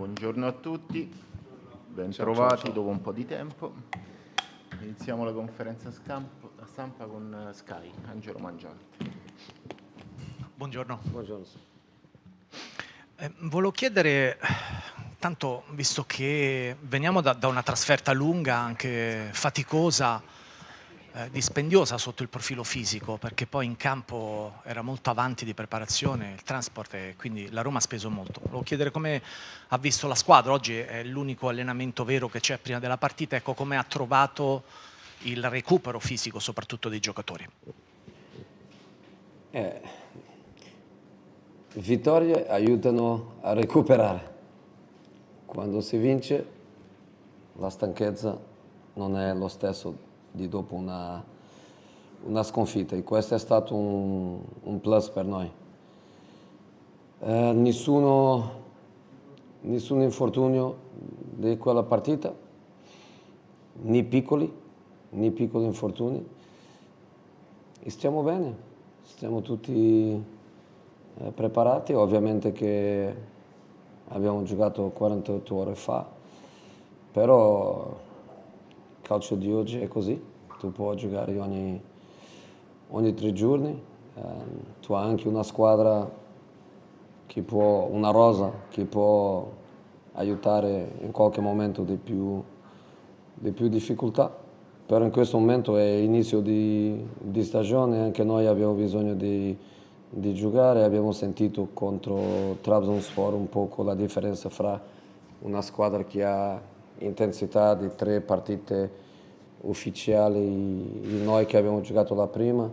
Buongiorno a tutti, bentrovati dopo un po' di tempo. Iniziamo la conferenza stampa con Sky. Angelo Mangiante. Buongiorno. Buongiorno. Volevo chiedere, tanto visto che veniamo da una trasferta lunga, anche faticosa, dispendiosa sotto il profilo fisico, perché poi in campo era molto avanti di preparazione, il trasport, e quindi la Roma ha speso molto. Volevo chiedere come ha visto la squadra. Oggi è l'unico allenamento vero che c'è prima della partita, ecco, come ha trovato il recupero fisico soprattutto dei giocatori. Vittorie aiutano a recuperare. Quando si vince la stanchezza non è lo stesso di dopo una sconfitta, e questo è stato un plus per noi. Nessun infortunio di quella partita, né piccoli infortuni, e stiamo bene, stiamo tutti preparati. Ovviamente che abbiamo giocato 48 ore fa, però il calcio di oggi è così, tu puoi giocare ogni 3 giorni, tu hai anche una squadra che può, una rosa che può aiutare in qualche momento di più difficoltà, però in questo momento è inizio di stagione, anche noi abbiamo bisogno di giocare. Abbiamo sentito contro Trabzonspor un po' la differenza fra una squadra che ha intensità di 3 partite ufficiali e noi che abbiamo giocato la prima,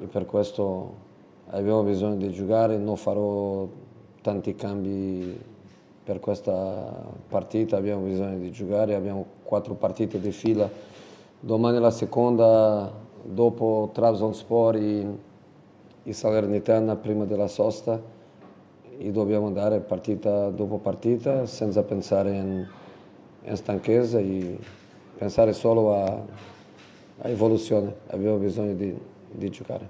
e per questo abbiamo bisogno di giocare. Non farò tanti cambi per questa partita, abbiamo bisogno di giocare, abbiamo 4 partite di fila, domani la seconda, dopo Trabzonspor e Salernitana prima della sosta, e dobbiamo andare partita dopo partita senza pensare in stanchezza e pensare solo a evoluzione. Abbiamo bisogno di giocare.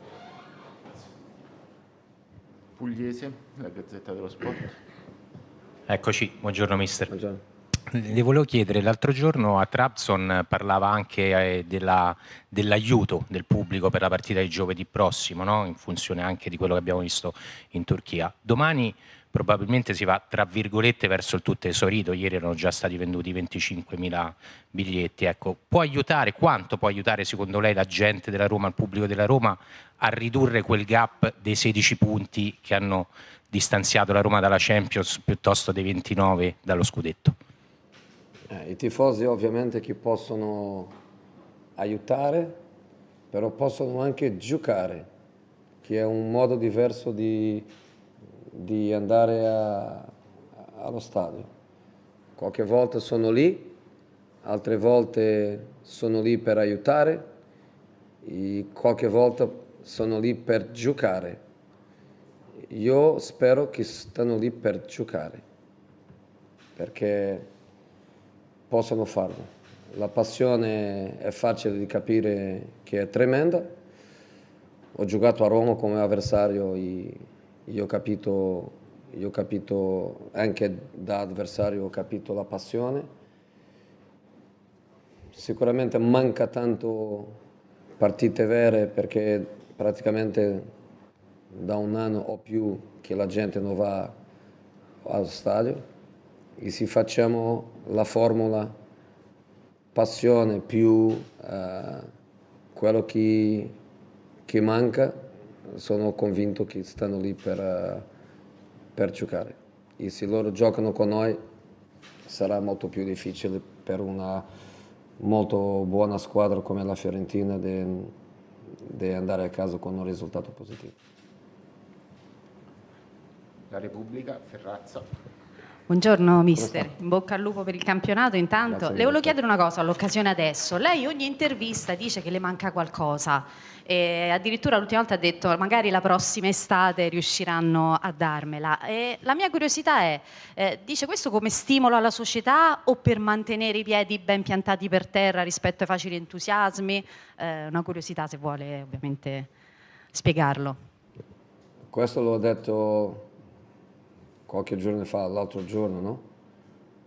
Pugliese, la Gazzetta dello Sport. Eccoci, buongiorno mister. Buongiorno. Le volevo chiedere, l'altro giorno a Trabzon parlava anche dell'aiuto del pubblico per la partita di giovedì prossimo, no? In funzione anche di quello che abbiamo visto in Turchia. Domani probabilmente si va, tra virgolette, verso il tutto esaurito. Ieri erano già stati venduti 25.000 biglietti. Ecco, può aiutare, quanto può aiutare secondo lei la gente della Roma, il pubblico della Roma, a ridurre quel gap dei 16 punti che hanno distanziato la Roma dalla Champions piuttosto dei 29 dallo scudetto? I tifosi ovviamente che possono aiutare, però possono anche giocare, che è un modo diverso di andare allo stadio. Qualche volta sono lì, altre volte sono lì per aiutare, e qualche volta sono lì per giocare. Io spero che stanno lì per giocare, perché possono farlo. La passione è facile di capire che è tremenda. Ho giocato a Roma come avversario e io ho capito anche da avversario, ho capito la passione. Sicuramente manca tanto partite vere, perché praticamente da un anno o più che la gente non va allo stadio, e se facciamo la formula passione più quello che manca, sono convinto che stanno lì per giocare, e se loro giocano con noi sarà molto più difficile per una molto buona squadra come la Fiorentina di andare a casa con un risultato positivo. La Repubblica, Ferrazza. Buongiorno mister, in bocca al lupo per il campionato. Intanto le volevo chiedere una cosa all'occasione adesso. Lei ogni intervista dice che le manca qualcosa, e addirittura l'ultima volta ha detto magari la prossima estate riusciranno a darmela. E la mia curiosità è, dice questo come stimolo alla società o per mantenere i piedi ben piantati per terra rispetto ai facili entusiasmi? Una curiosità, se vuole ovviamente spiegarlo. Questo l'ho detto qualche giorno fa, l'altro giorno, no?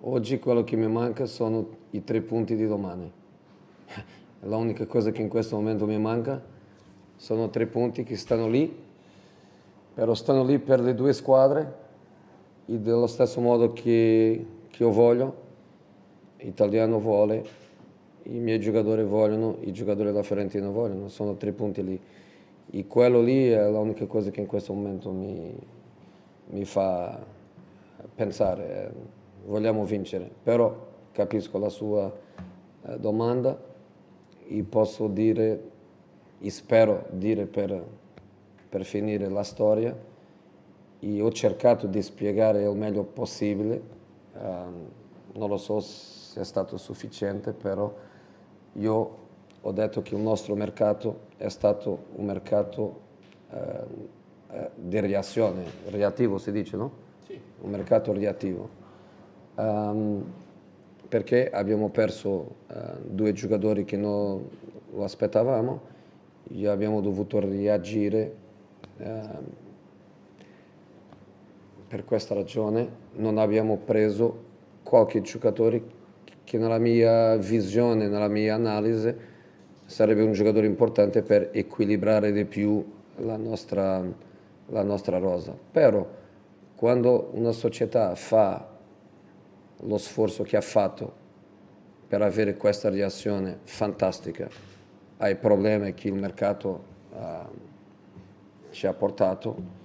Oggi quello che mi manca sono i 3 punti di domani. L'unica cosa che in questo momento mi manca sono 3 punti che stanno lì, però stanno lì per le 2 squadre, e dello stesso modo che io voglio, l'italiano vuole, i miei giocatori vogliono, i giocatori della Fiorentina vogliono, sono 3 punti lì. E quello lì è l'unica cosa che in questo momento mi fa pensare, vogliamo vincere, però capisco la sua domanda e posso dire, e spero dire per finire la storia, e ho cercato di spiegare il meglio possibile, non lo so se è stato sufficiente, però io ho detto che il nostro mercato è stato un mercato di reazione, reattivo si dice, no? Sì. Un mercato reattivo, perché abbiamo perso 2 giocatori che non lo aspettavamo e abbiamo dovuto reagire. Per questa ragione non abbiamo preso qualche giocatore che nella mia visione, nella mia analisi, sarebbe un giocatore importante per equilibrare di più la nostra rosa. Però quando una società fa lo sforzo che ha fatto per avere questa reazione fantastica ai problemi che il mercato ci ha portato,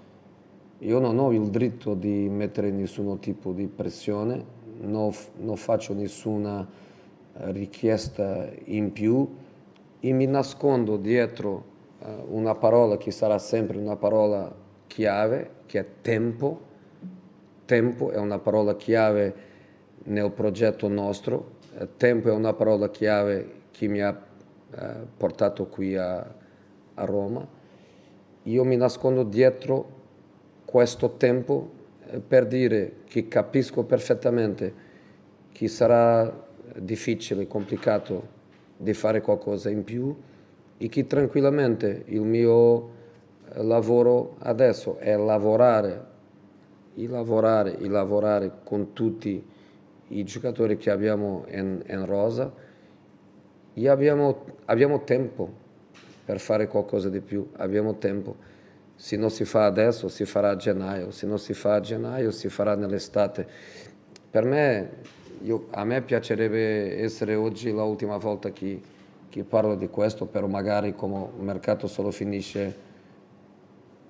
io non ho il diritto di mettere nessun tipo di pressione, non faccio nessuna richiesta in più e mi nascondo dietro una parola che sarà sempre una parola chiave, che è tempo. Tempo è una parola chiave nel progetto nostro, tempo è una parola chiave che mi ha portato qui a Roma. Io mi nascondo dietro questo tempo per dire che capisco perfettamente che sarà difficile, complicato di fare qualcosa in più e che tranquillamente il mio lavoro adesso è lavorare con tutti i giocatori che abbiamo in rosa e abbiamo tempo per fare qualcosa di più, abbiamo tempo. Se non si fa adesso, si farà a gennaio, se non si fa a gennaio, si farà nell'estate. Per me, a me piacerebbe essere oggi l'ultima volta che parlo di questo, però magari come il mercato solo finisce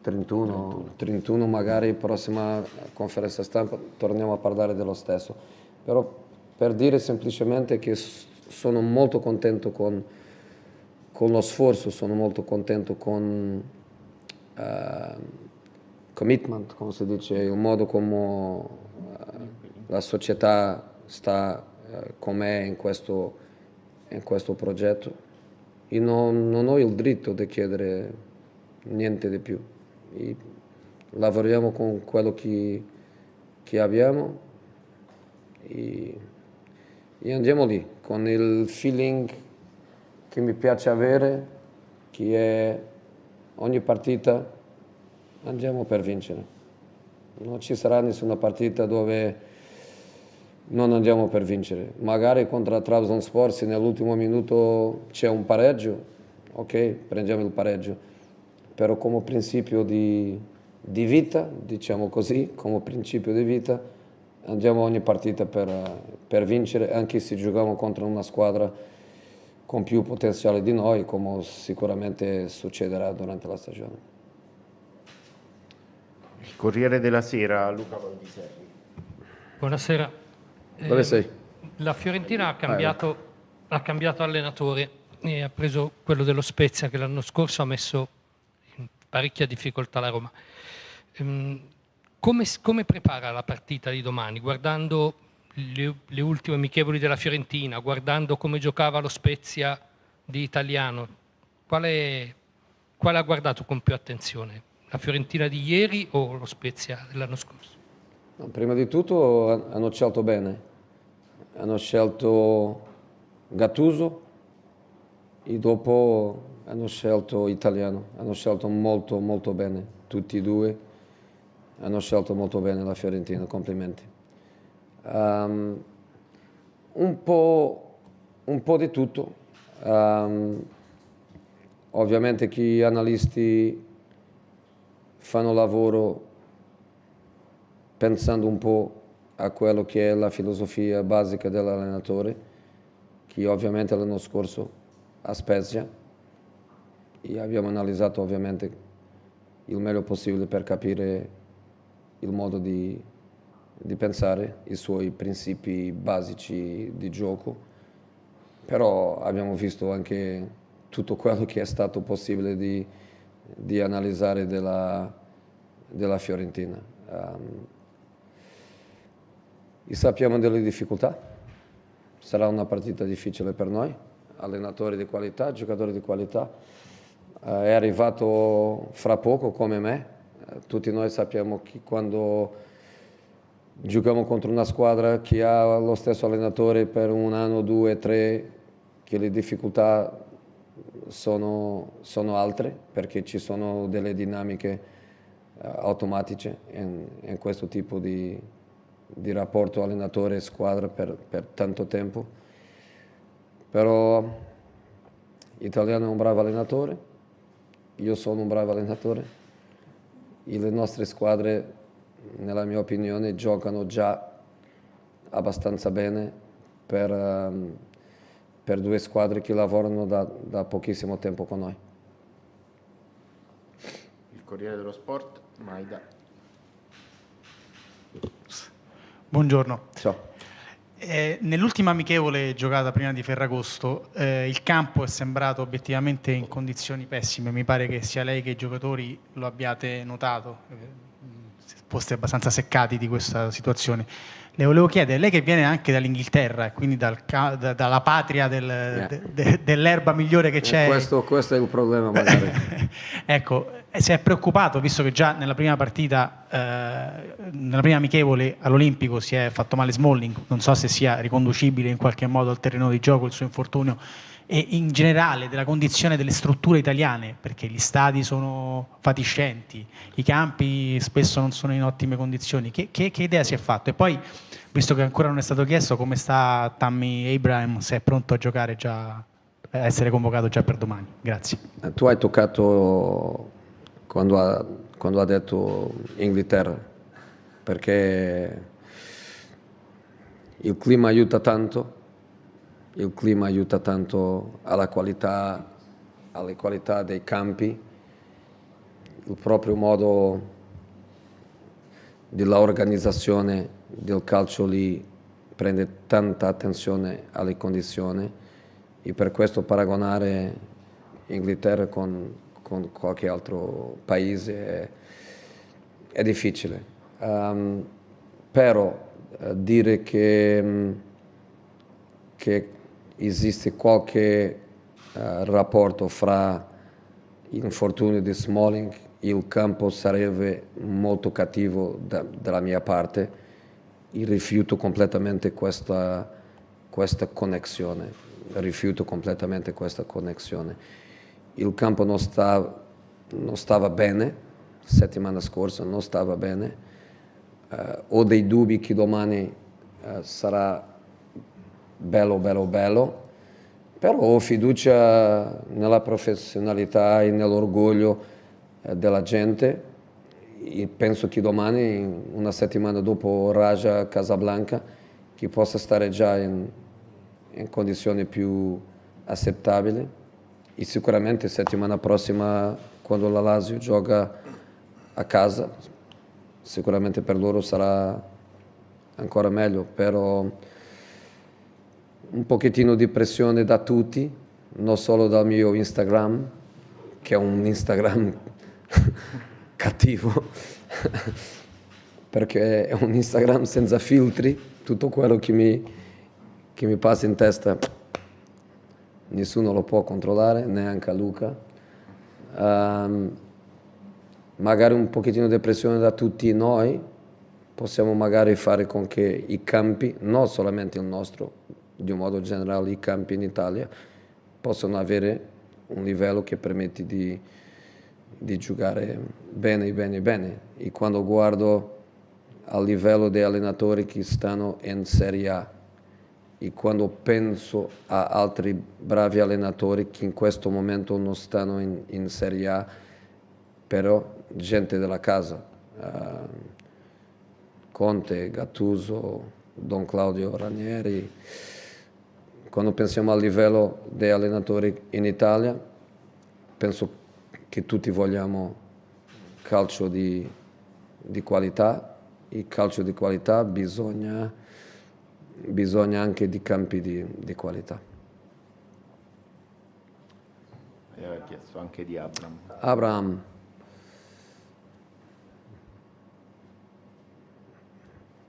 31, magari prossima conferenza stampa torniamo a parlare dello stesso. Però per dire semplicemente che sono molto contento con lo sforzo, sono molto contento con commitment, come si dice, il modo come la società sta con me in questo progetto e non ho il diritto di chiedere niente di più. E lavoriamo con quello che abbiamo e andiamo lì con il feeling che mi piace avere, che è ogni partita andiamo per vincere. Non ci sarà nessuna partita dove non andiamo per vincere. Magari contro Trabzonspor se nell'ultimo minuto c'è un pareggio, ok, prendiamo il pareggio. Però come principio di vita, diciamo così, come principio di vita, andiamo ogni partita per vincere, anche se giochiamo contro una squadra con più potenziale di noi, come sicuramente succederà durante la stagione. Il Corriere della Sera, Luca Valdiserri. Buonasera. Dove sei? La Fiorentina ha cambiato allenatore e ha preso quello dello Spezia, che l'anno scorso ha messo in parecchia difficoltà la Roma. Come prepara la partita di domani? Guardando le ultime amichevoli della Fiorentina, guardando come giocava lo Spezia di Italiano, quale ha guardato con più attenzione? La Fiorentina di ieri o lo Spezia dell'anno scorso? No, prima di tutto hanno scelto bene, hanno scelto Gattuso e dopo hanno scelto Italiano, hanno scelto molto molto bene tutti e due hanno scelto molto bene la Fiorentina, complimenti. Un po' di tutto. Ovviamente che gli analisti fanno lavoro pensando un po' a quello che è la filosofia basica dell'allenatore, che ovviamente l'anno scorso a Spezia, e abbiamo analizzato ovviamente il meglio possibile per capire il modo di pensare, i suoi principi basici di gioco, però abbiamo visto anche tutto quello che è stato possibile di analizzare della Fiorentina. E sappiamo delle difficoltà, sarà una partita difficile per noi, allenatori di qualità, giocatori di qualità. È arrivato fra poco come me, tutti noi sappiamo che quando giochiamo contro una squadra che ha lo stesso allenatore per un anno, 2, 3, che le difficoltà sono altre perché ci sono delle dinamiche automatiche in questo tipo di rapporto allenatore-squadra per tanto tempo. Però l'italiano è un bravo allenatore, io sono un bravo allenatore e le nostre squadre, nella mia opinione, giocano già abbastanza bene per 2 squadre che lavorano da pochissimo tempo con noi. Il Corriere dello Sport, Maida. Buongiorno. Ciao. Nell'ultima amichevole giocata prima di Ferragosto, il campo è sembrato obiettivamente in condizioni pessime. Mi pare che sia lei che i giocatori lo abbiate notato, foste abbastanza seccati di questa situazione. Le volevo chiedere, lei che viene anche dall'Inghilterra, quindi dalla patria dell'erba migliore che c'è. Questo è il problema magari. Ecco, si è preoccupato, visto che già nella prima partita, nella prima amichevole all'Olimpico si è fatto male Smalling, non so se sia riconducibile in qualche modo al terreno di gioco il suo infortunio, e in generale della condizione delle strutture italiane, perché gli stadi sono fatiscenti, i campi spesso non sono in ottime condizioni. Che idea si è fatto? E poi, visto che ancora non è stato chiesto, come sta Tammy Abraham, se è pronto a giocare già, a essere convocato già per domani? Grazie. Tu hai toccato quando ha detto Inghilterra, perché il clima aiuta tanto. Il clima aiuta tanto alle qualità dei campi, il proprio modo dell'organizzazione del calcio lì prende tanta attenzione alle condizioni e per questo paragonare Inghilterra con qualche altro paese è difficile. Però dire che esiste qualche rapporto fra l'infortunio di Smalling e il campo sarebbe molto cattivo dalla mia parte e rifiuto completamente questa connessione. Rifiuto completamente questa connessione. Il campo non stava bene, settimana scorsa non stava bene. Ho dei dubbi che domani sarà bello, però ho fiducia nella professionalità e nell'orgoglio della gente e penso che domani, una settimana dopo Raja Casablanca, che possa stare già in condizioni più accettabili e sicuramente settimana prossima, quando la Lazio gioca a casa, sicuramente per loro sarà ancora meglio, però un pochettino di pressione da tutti, non solo dal mio Instagram, che è un Instagram cattivo, perché è un Instagram senza filtri, tutto quello che mi passa in testa nessuno lo può controllare, neanche a Luca. Magari un pochettino di pressione da tutti noi, possiamo magari fare con che i campi, non solamente il nostro, di un modo generale i campi in Italia, possono avere un livello che permette di di giocare bene, bene, bene. E quando guardo al livello dei allenatori che stanno in Serie A e quando penso a altri bravi allenatori che in questo momento non stanno in Serie A, però gente della casa, Conte, Gattuso, Don Claudio Ranieri, quando pensiamo al livello dei allenatori in Italia, penso che tutti vogliamo calcio di qualità. Il calcio di qualità bisogna anche di campi di qualità. E aveva chiesto anche di Abraham. Abraham.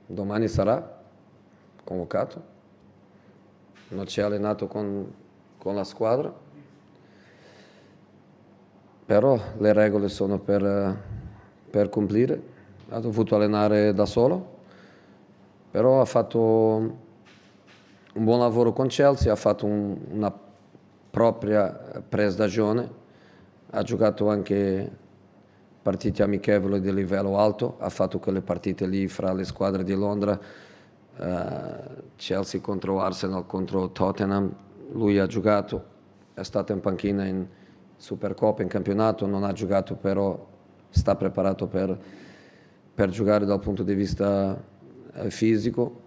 Domani sarà convocato, non ci ha allenato con la squadra, però le regole sono per complire. Ha dovuto allenare da solo, però ha fatto un buon lavoro con Chelsea, ha fatto una propria prestagione, ha giocato anche partite amichevoli di livello alto, ha fatto quelle partite lì fra le squadre di Londra, Chelsea contro Arsenal, contro Tottenham, lui ha giocato, è stato in panchina in Supercoppa, in campionato, non ha giocato, però sta preparato per giocare dal punto di vista fisico.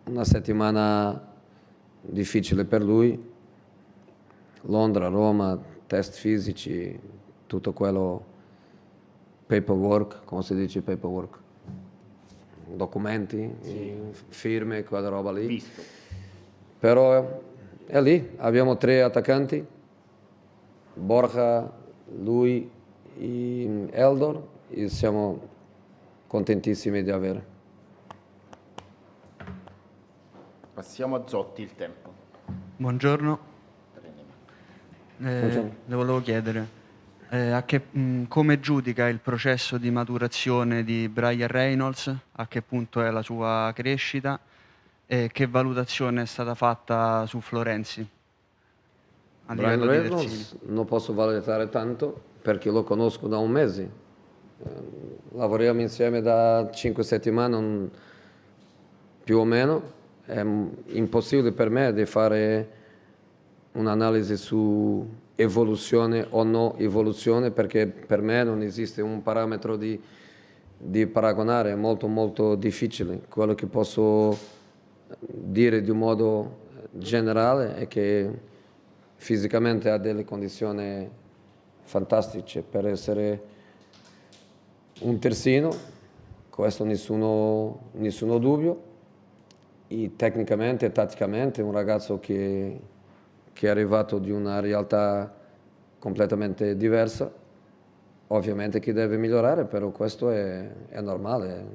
Una settimana difficile per lui, Londra, Roma, test fisici, tutto quello, paperwork, come si dice paperwork? Documenti, sì. Firme, quella roba lì. Visto. Però è lì, abbiamo 3 attaccanti, Borja, lui e Eldor, e siamo contentissimi di avere. Passiamo a Zotti, il tempo. Buongiorno. Buongiorno. Le volevo chiedere come giudica il processo di maturazione di Bryan Reynolds, a che punto è la sua crescita e che valutazione è stata fatta su Florenzi a Bryan livello di Reynolds terzini? non posso valutare tanto perché lo conosco da un mese. Lavoriamo insieme da 5 settimane più o meno. È impossibile per me di fare un'analisi su evoluzione o no evoluzione, perché per me non esiste un parametro di paragonare, è molto molto difficile. Quello che posso dire di un modo generale è che fisicamente ha delle condizioni fantastiche per essere un terzino, questo nessuno dubbio, e tecnicamente e tatticamente è un ragazzo che è arrivato di una realtà completamente diversa, ovviamente che deve migliorare, però questo è normale,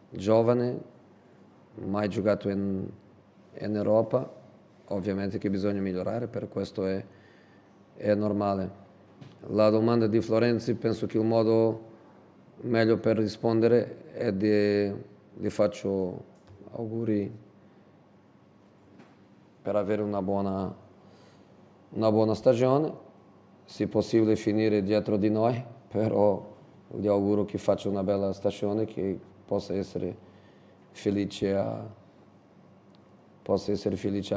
giovane, mai giocato in Europa, ovviamente che bisogna migliorare, per questo è normale. La domanda di Florenzi, penso che il modo meglio per rispondere è di faccio auguri per avere una buona stagione, se possibile finire dietro di noi, però gli auguro che faccia una bella stagione, che possa essere felice a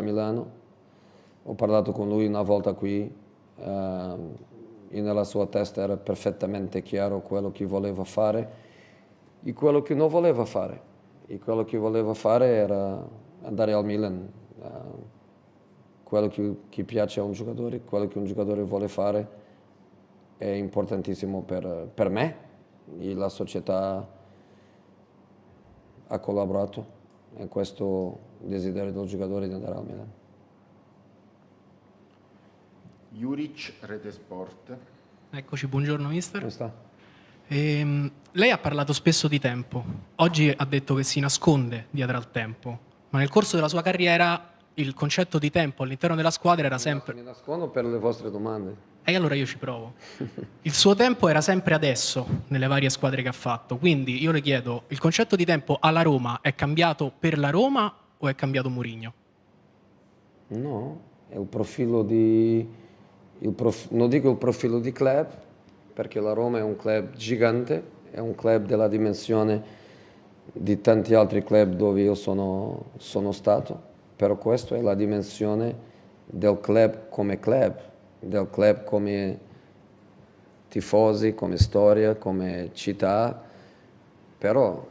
Milano. Ho parlato con lui una volta qui e nella sua testa era perfettamente chiaro quello che voleva fare e quello che non voleva fare. E quello che voleva fare era andare al Milan. Quello che piace a un giocatore, quello che un giocatore vuole fare è importantissimo per me, e la società ha collaborato in questo desiderio del giocatore di andare al Milan. Juric, Rete Sport. Eccoci, buongiorno mister. Come sta? Lei ha parlato spesso di tempo, oggi ha detto che si nasconde dietro al tempo, ma nel corso della sua carriera il concetto di tempo all'interno della squadra era sempre... Mi nascondo per le vostre domande. E allora io ci provo. Il suo tempo era sempre adesso nelle varie squadre che ha fatto, quindi io le chiedo, il concetto di tempo alla Roma è cambiato per la Roma o è cambiato Mourinho? No, è il profilo non dico il profilo di club, perché la Roma è un club gigante, è un club della dimensione di tanti altri club dove io sono stato, però questa è la dimensione del club, del club come tifosi, come storia, come città, però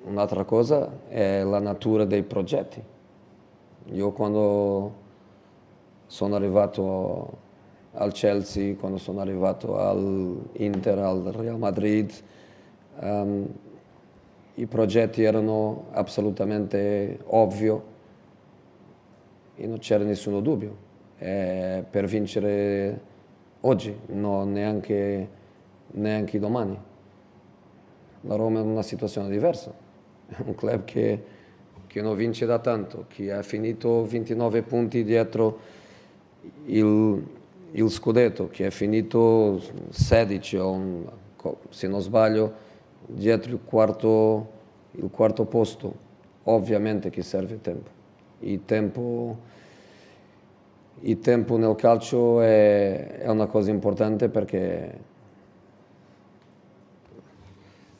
un'altra cosa è la natura dei progetti. Io quando sono arrivato al Chelsea, quando sono arrivato all'Inter, al Real Madrid, i progetti erano assolutamente ovvi e non c'era nessuno dubbio. Per vincere oggi, no, neanche domani. La Roma è in una situazione diversa, è un club che non vince da tanto, che ha finito 29 punti dietro il scudetto, che ha finito 16 se non sbaglio dietro il quarto posto. Ovviamente che serve tempo. Il tempo nel calcio è una cosa importante perché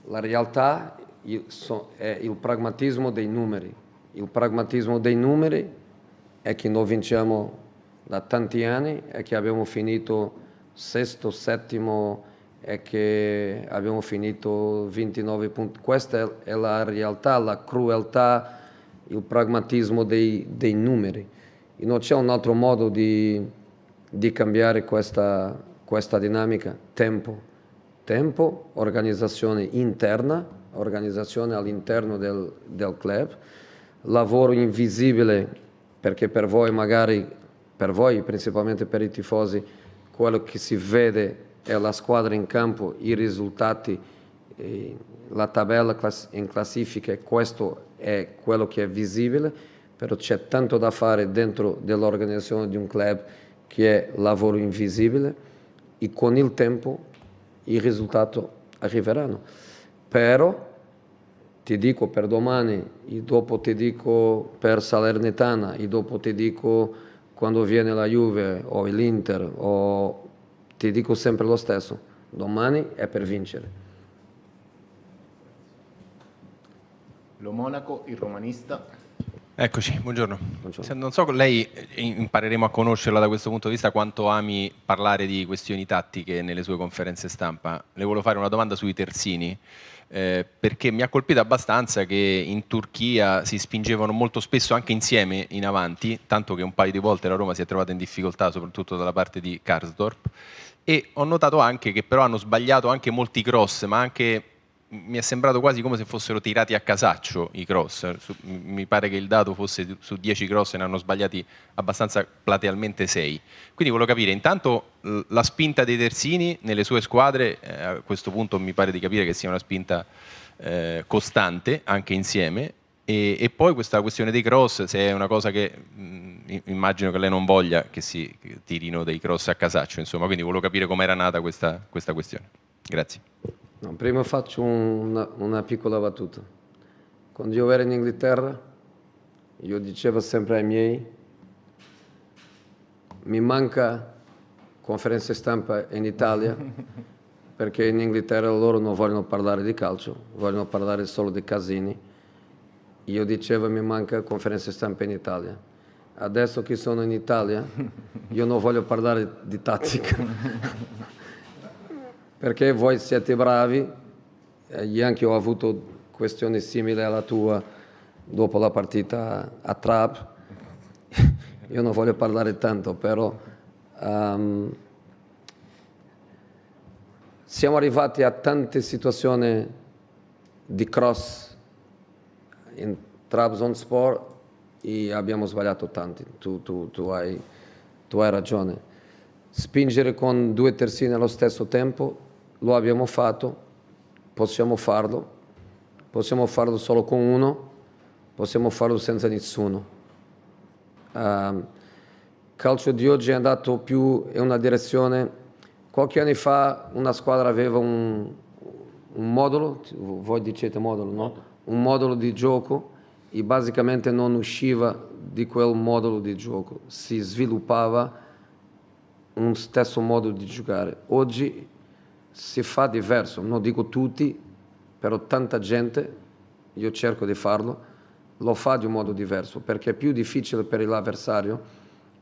la realtà è il pragmatismo dei numeri. Il pragmatismo dei numeri è che noi vinciamo da tanti anni, è che abbiamo finito sesto, settimo, è che abbiamo finito 29 punti. Questa è la realtà, la crudeltà, il pragmatismo dei numeri. E non c'è un altro modo di cambiare questa dinamica. Tempo, organizzazione interna, organizzazione all'interno del club, lavoro invisibile, perché per voi magari, per voi principalmente per i tifosi, quello che si vede è la squadra in campo, i risultati, la tabella in classifica, questo è quello che è visibile, però c'è tanto da fare dentro dell'organizzazione di un club che è lavoro invisibile e con il tempo i risultati arriveranno. Però ti dico per domani, e dopo ti dico per Salernitana, e dopo ti dico quando viene la Juve o l'Inter, o ti dico sempre lo stesso, domani è per vincere. Lo Monaco, il romanista. Eccoci, buongiorno. Non so, lei impareremo a conoscerla da questo punto di vista, quanto ami parlare di questioni tattiche nelle sue conferenze stampa. Le volevo fare una domanda sui terzini, perché mi ha colpito abbastanza che in Turchia si spingevano molto spesso anche insieme in avanti, tanto che un paio di volte la Roma si è trovata in difficoltà, soprattutto dalla parte di Karsdorp, e ho notato anche che però hanno sbagliato anche molti cross, ma anche mi è sembrato quasi come se fossero tirati a casaccio i cross. Mi pare che il dato fosse su 10 cross ne hanno sbagliati abbastanza platealmente 6. Quindi volevo capire intanto la spinta dei terzini nelle sue squadre, a questo punto mi pare di capire che sia una spinta costante anche insieme, e poi questa questione dei cross, se è una cosa che immagino che lei non voglia che si tirino dei cross a casaccio, insomma, quindi volevo capire come era nata questa questione. Grazie. No, prima faccio una piccola battuta. Quando io ero in Inghilterra, io dicevo sempre ai miei, mi manca conferenze stampa in Italia, perché in Inghilterra loro non vogliono parlare di calcio, vogliono parlare solo di casini. Io dicevo mi manca conferenze stampa in Italia. Adesso che sono in Italia, io non voglio parlare di tattica. Perché voi siete bravi, io anche ho avuto questioni simili alla tua dopo la partita a Trab, io non voglio parlare tanto, però siamo arrivati a tante situazioni di cross in Trabzonspor e abbiamo sbagliato tanti, tu hai ragione. Spingere con 2 terzini allo stesso tempo, lo abbiamo fatto, possiamo farlo solo con uno, possiamo farlo senza nessuno. Calcio di oggi è andato più in una direzione, qualche anno fa una squadra aveva un modulo, voi dicete modulo, no? Un modulo di gioco e basicamente non usciva di quel modulo di gioco, si sviluppava un stesso modo di giocare. Oggi si fa diverso, non dico tutti, però tanta gente, io cerco di farlo, lo fa di un modo diverso, perché è più difficile per l'avversario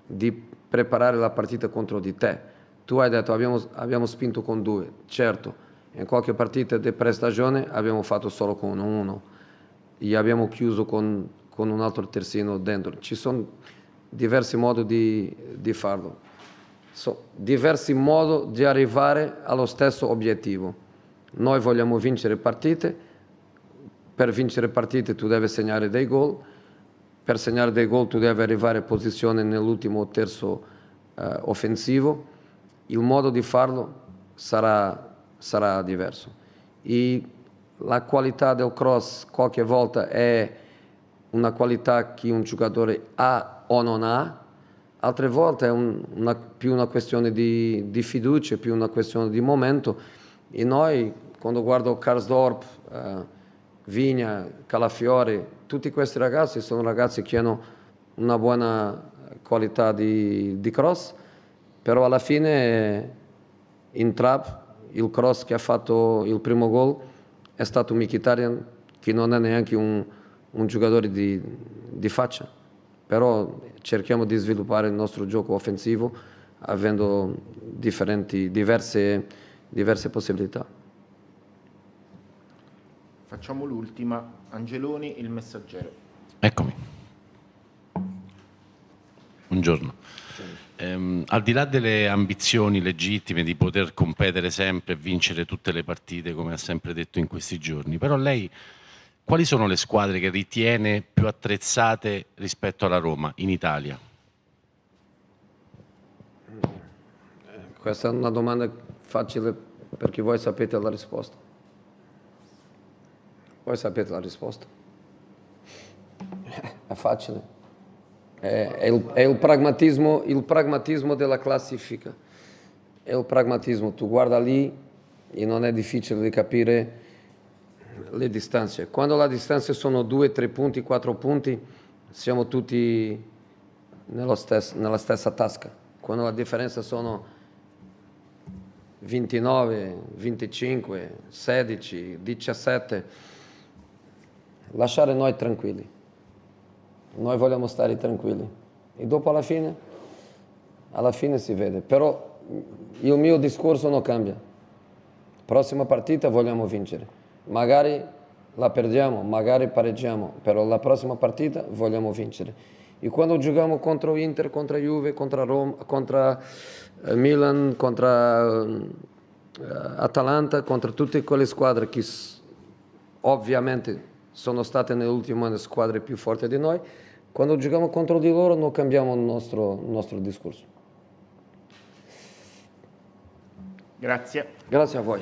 di preparare la partita contro di te. Tu hai detto abbiamo spinto con 2, certo, in qualche partita di prestagione abbiamo fatto solo con 1 e abbiamo chiuso con un altro terzino dentro. Ci sono diversi modi di farlo, diversi modi di arrivare allo stesso obiettivo. Noi vogliamo vincere partite. Per vincere partite tu devi segnare dei gol, per segnare dei gol tu devi arrivare in posizione nell'ultimo terzo offensivo. Il modo di farlo sarà diverso. E la qualità del cross qualche volta è una qualità che un giocatore ha o non ha, altre volte è più una questione di fiducia, più una questione di momento. E noi, quando guardo Karsdorp, Vigna, Calafiori, tutti questi ragazzi sono ragazzi che hanno una buona qualità di cross, però alla fine in trap il cross che ha fatto il primo gol è stato Mkhitaryan, che non è neanche un giocatore di faccia, però cerchiamo di sviluppare il nostro gioco offensivo avendo diverse possibilità. Facciamo l'ultima. Angeloni, Il Messaggero. Eccomi. Buongiorno. Al di là delle ambizioni legittime di poter competere sempre e vincere tutte le partite, come ha sempre detto in questi giorni, però lei quali sono le squadre che ritiene più attrezzate rispetto alla Roma in Italia? Questa è una domanda facile perché voi sapete la risposta. Voi sapete la risposta. È facile. È il pragmatismo della classifica. È il pragmatismo. Tu guarda lì e non è difficile di capire le distanze. Quando le distanze sono 2, 3 punti, 4 punti, siamo tutti nella stessa tasca. Quando la differenza sono 29, 25, 16, 17, lasciare noi tranquilli. Noi vogliamo stare tranquilli. E dopo alla fine si vede. Però il mio discorso non cambia. Prossima partita vogliamo vincere. Magari la perdiamo, magari pareggiamo, però la prossima partita vogliamo vincere. E quando giochiamo contro Inter, contro Juve, contro Roma, contro Milan, contro Atalanta, contro tutte quelle squadre che ovviamente sono state nell'ultimo anno squadre più forti di noi, quando giochiamo contro di loro non cambiamo il nostro discorso. Grazie. Grazie a voi.